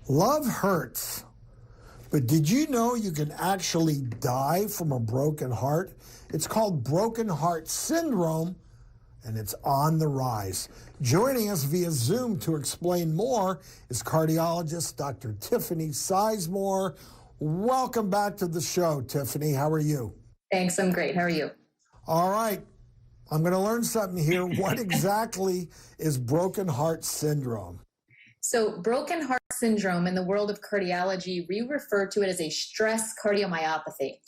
Love hurts, but did you know you can actually die from a broken heart? It's called broken heart syndrome, and it's on the rise. Joining us via Zoom to explain more is cardiologist Dr. Tiffany Sizemore. Welcome back to the show, Tiffany. How are you? Thanks, I'm great. How are you? All right. I'm going to learn something here. What exactly is broken heart syndrome? So broken heart syndrome in the world of cardiology, we refer to it as a stress cardiomyopathy.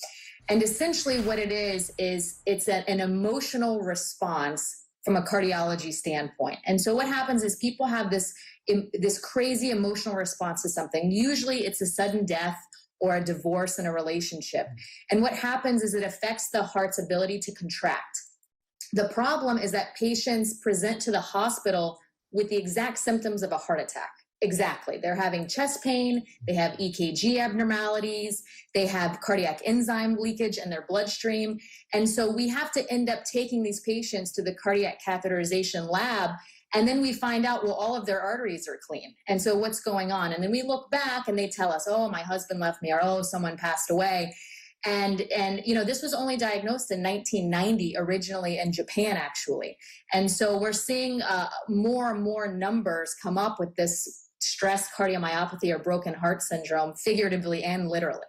And essentially what it is it's an emotional response from a cardiology standpoint. And so what happens is people have this crazy emotional response to something. Usually it's a sudden death or a divorce in a relationship. And what happens is it affects the heart's ability to contract. The problem is that patients present to the hospital with the exact symptoms of a heart attack. Exactly. They're having chest pain, they have EKG abnormalities, they have cardiac enzyme leakage in their bloodstream. And so we have to end up taking these patients to the cardiac catheterization lab, and then we find out, well, all of their arteries are clean. And so what's going on? And then we look back and they tell us, oh, my husband left me, or oh, someone passed away. And you know, this was only diagnosed in 1990, originally in Japan, actually. And so we're seeing more and more numbers come up with this stress cardiomyopathy or broken heart syndrome, figuratively and literally.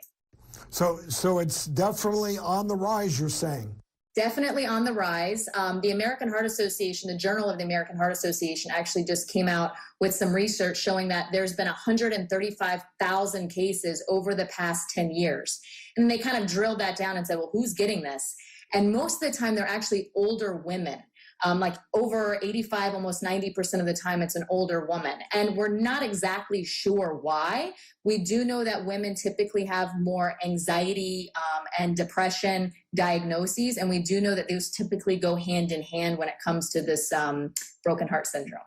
So it's definitely on the rise, you're saying? Definitely on the rise. The American Heart Association, the Journal of the American Heart Association, actually just came out with some research showing that there's been 135,000 cases over the past 10 years. And they kind of drilled that down and said, well, who's getting this? And most of the time, they're actually older women. Like over 85, almost 90% of the time, it's an older woman. And we're not exactly sure why. We do know that women typically have more anxiety and depression diagnoses. And we do know that those typically go hand in hand when it comes to this broken heart syndrome.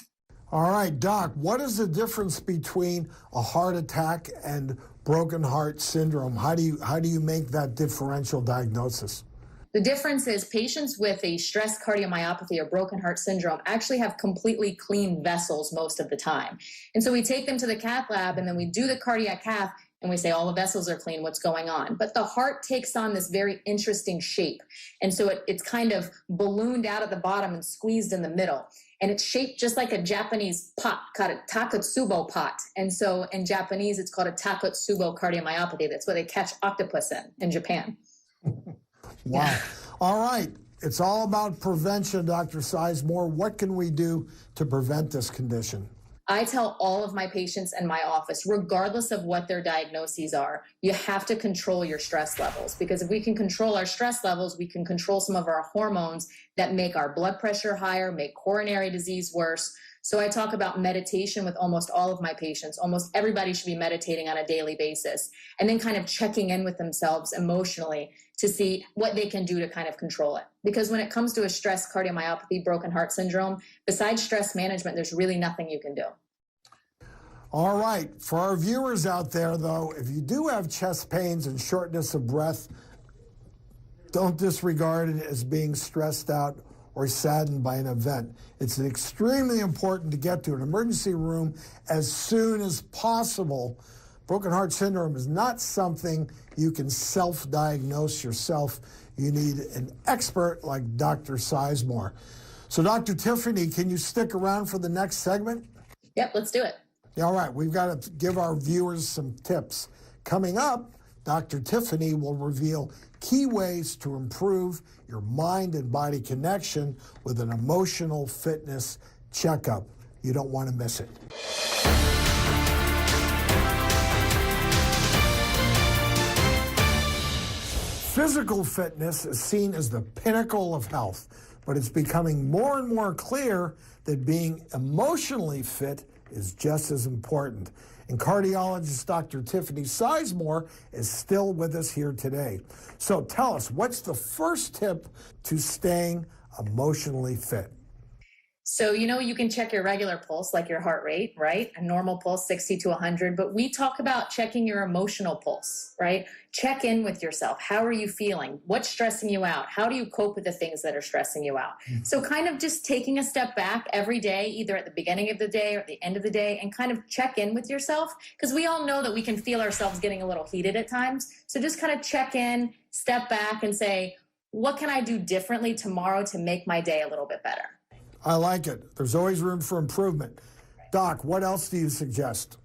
All right, Doc, what is the difference between a heart attack and broken heart syndrome? How do you make that differential diagnosis? The difference is patients with a stress cardiomyopathy or broken heart syndrome actually have completely clean vessels most of the time. And so we take them to the cath lab and then we do the cardiac cath and we say all the vessels are clean, what's going on? But the heart takes on this very interesting shape. And so it's kind of ballooned out at the bottom and squeezed in the middle. And it's shaped just like a Japanese pot, called a takotsubo pot. And so in Japanese, it's called a takotsubo cardiomyopathy. That's what they catch octopus in Japan. Wow. All right. It's all about prevention, Dr. Sizemore. What can we do to prevent this condition? I tell all of my patients in my office, regardless of what their diagnoses are, you have to control your stress levels, because if we can control our stress levels, we can control some of our hormones that make our blood pressure higher, make coronary disease worse. So I talk about meditation with almost all of my patients. Almost everybody should be meditating on a daily basis, and then kind of checking in with themselves emotionally to see what they can do to kind of control it. Because when it comes to a stress cardiomyopathy, broken heart syndrome, besides stress management, there's really nothing you can do. All right. For our viewers out there, though, if you do have chest pains and shortness of breath, don't disregard it as being stressed out or saddened by an event. It's extremely important to get to an emergency room as soon as possible. Broken heart syndrome is not something you can self-diagnose yourself. You need an expert like Dr. Sizemore. So, Dr. Tiffany, can you stick around for the next segment? Yep, let's do it. All right, we've got to give our viewers some tips. Coming up, Dr. Tiffany will reveal key ways to improve your mind and body connection with an emotional fitness checkup. You don't want to miss it. Physical fitness is seen as the pinnacle of health, but it's becoming more and more clear that being emotionally fit is just as important. And cardiologist Dr. Tiffany Sizemore is still with us here today. So tell us, what's the first tip to staying emotionally fit? So, you can check your regular pulse, like your heart rate, right? A normal pulse, 60 to 100. But we talk about checking your emotional pulse, right? Check in with yourself. How are you feeling? What's stressing you out? How do you cope with the things that are stressing you out? So kind of just taking a step back every day, either at the beginning of the day or at the end of the day, and kind of check in with yourself. Because we all know that we can feel ourselves getting a little heated at times. So just kind of check in, step back and say, what can I do differently tomorrow to make my day a little bit better? I like it. There's always room for improvement. Doc, what else do you suggest?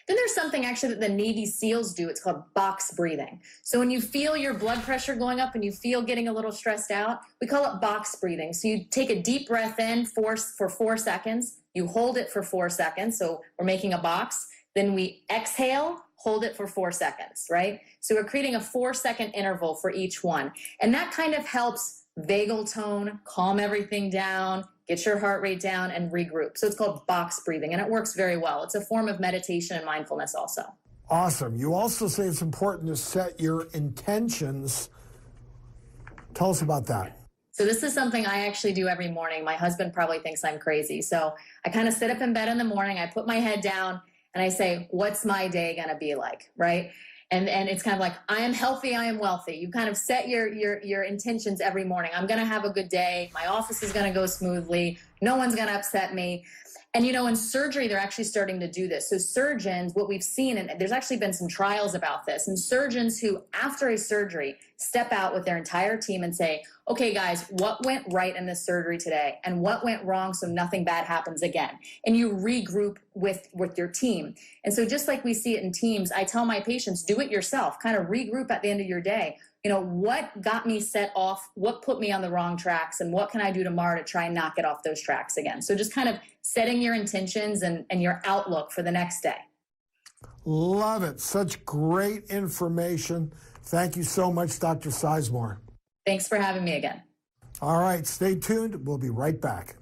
Then there's something actually that the Navy SEALs do. It's called box breathing. So when you feel your blood pressure going up and you feel getting a little stressed out, we call it box breathing. So you take a deep breath in for 4 seconds. You hold it for 4 seconds. So we're making a box. Then we exhale, hold it for 4 seconds, right? So we're creating a 4-second interval for each one. And that kind of helps vagal tone, calm everything down, get your heart rate down, and regroup. So it's called box breathing, and it works very well. It's a form of meditation and mindfulness also. Awesome. You also say it's important to set your intentions. Tell us about that. So this is something I actually do every morning. My husband probably thinks I'm crazy. So I kind of sit up in bed in the morning, I put my head down, and I say, what's my day going to be like, right? And it's kind of like, I am healthy, I am wealthy. You kind of set your intentions every morning. I'm going to have a good day. My office is going to go smoothly. No one's going to upset me. And, in surgery, they're actually starting to do this. So surgeons, what we've seen, and there's actually been some trials about this, and surgeons who, after a surgery, step out with their entire team and say, okay, guys, what went right in this surgery today and what went wrong so nothing bad happens again? And you regroup with your team. And so just like we see it in teams, I tell my patients, do it yourself, kind of regroup at the end of your day. What got me set off? What put me on the wrong tracks? And what can I do tomorrow to try and not get off those tracks again? So just kind of setting your intentions and your outlook for the next day. Love it. Such great information. Thank you so much, Dr. Sizemore. Thanks for having me again. All right, stay tuned. We'll be right back.